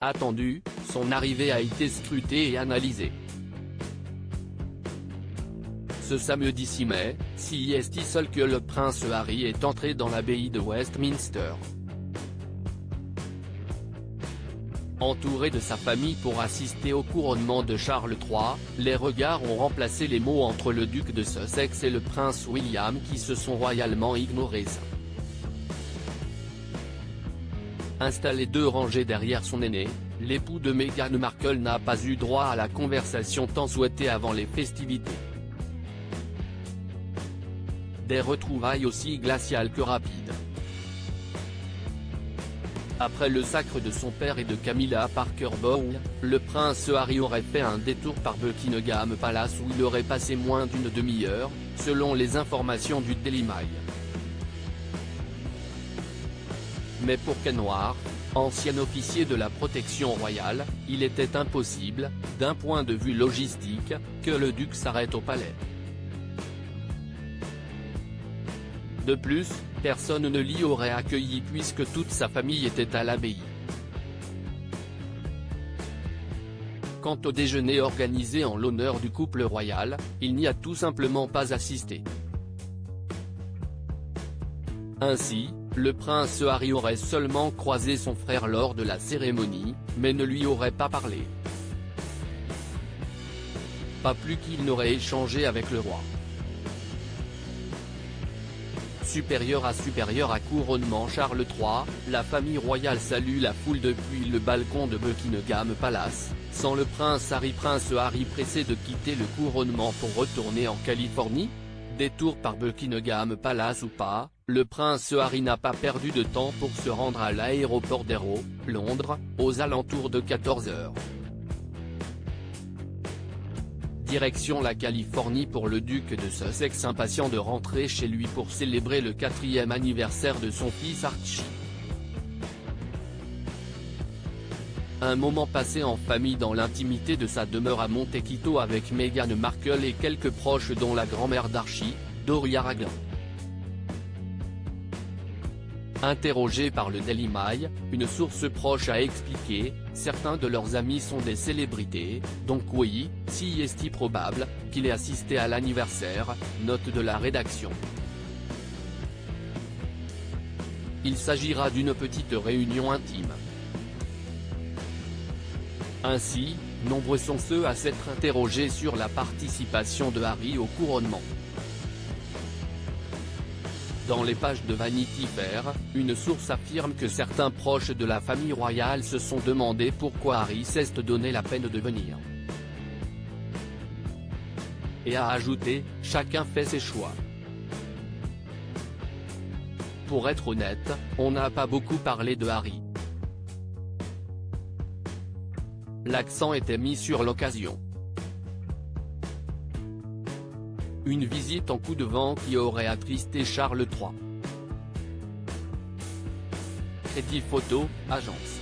Attendu, son arrivée a été scrutée et analysée. Ce samedi 6 mai, c'est seul que le prince Harry est entré dans l'abbaye de Westminster. Entouré de sa famille pour assister au couronnement de Charles III, les regards ont remplacé les mots entre le duc de Sussex et le prince William qui se sont royalement ignorés. Installé 2 rangées derrière son aîné, l'époux de Meghan Markle n'a pas eu droit à la conversation tant souhaitée avant les festivités. Des retrouvailles aussi glaciales que rapides. Après le sacre de son père et de Camilla Parker Bowles, le prince Harry aurait fait un détour par Buckingham Palace où il aurait passé moins d'une demi-heure, selon les informations du Daily Mail. Mais pour Kenward, ancien officier de la protection royale, il était impossible, d'un point de vue logistique, que le duc s'arrête au palais. De plus, personne ne l'y aurait accueilli puisque toute sa famille était à l'abbaye. Quant au déjeuner organisé en l'honneur du couple royal, il n'y a tout simplement pas assisté. Ainsi, le prince Harry aurait seulement croisé son frère lors de la cérémonie, mais ne lui aurait pas parlé. Pas plus qu'il n'aurait échangé avec le roi. Supérieur à couronnement Charles III, la famille royale salue la foule depuis le balcon de Buckingham Palace, sans le prince Harry pressé de quitter le couronnement pour retourner en Californie. Détour par Buckingham Palace ou pas, le prince Harry n'a pas perdu de temps pour se rendre à l'aéroport d'Heathrow, Londres, aux alentours de 14 h. Direction la Californie pour le duc de Sussex impatient de rentrer chez lui pour célébrer le 4e anniversaire de son fils Archie. Un moment passé en famille dans l'intimité de sa demeure à Montecito avec Meghan Markle et quelques proches dont la grand-mère d'Archie, Doria Ragland. Interrogé par le Daily Mail, une source proche a expliqué, certains de leurs amis sont des célébrités, donc oui, si est probable, qu'il ait assisté à l'anniversaire, note de la rédaction. Il s'agira d'une petite réunion intime. Ainsi, nombreux sont ceux à s'être interrogés sur la participation de Harry au couronnement. Dans les pages de Vanity Fair, une source affirme que certains proches de la famille royale se sont demandé pourquoi Harry s'est donné la peine de venir. Et a ajouté, chacun fait ses choix. Pour être honnête, on n'a pas beaucoup parlé de Harry. L'accent était mis sur l'occasion. Une visite en coup de vent qui aurait attristé Charles III. Crédit photo, agence.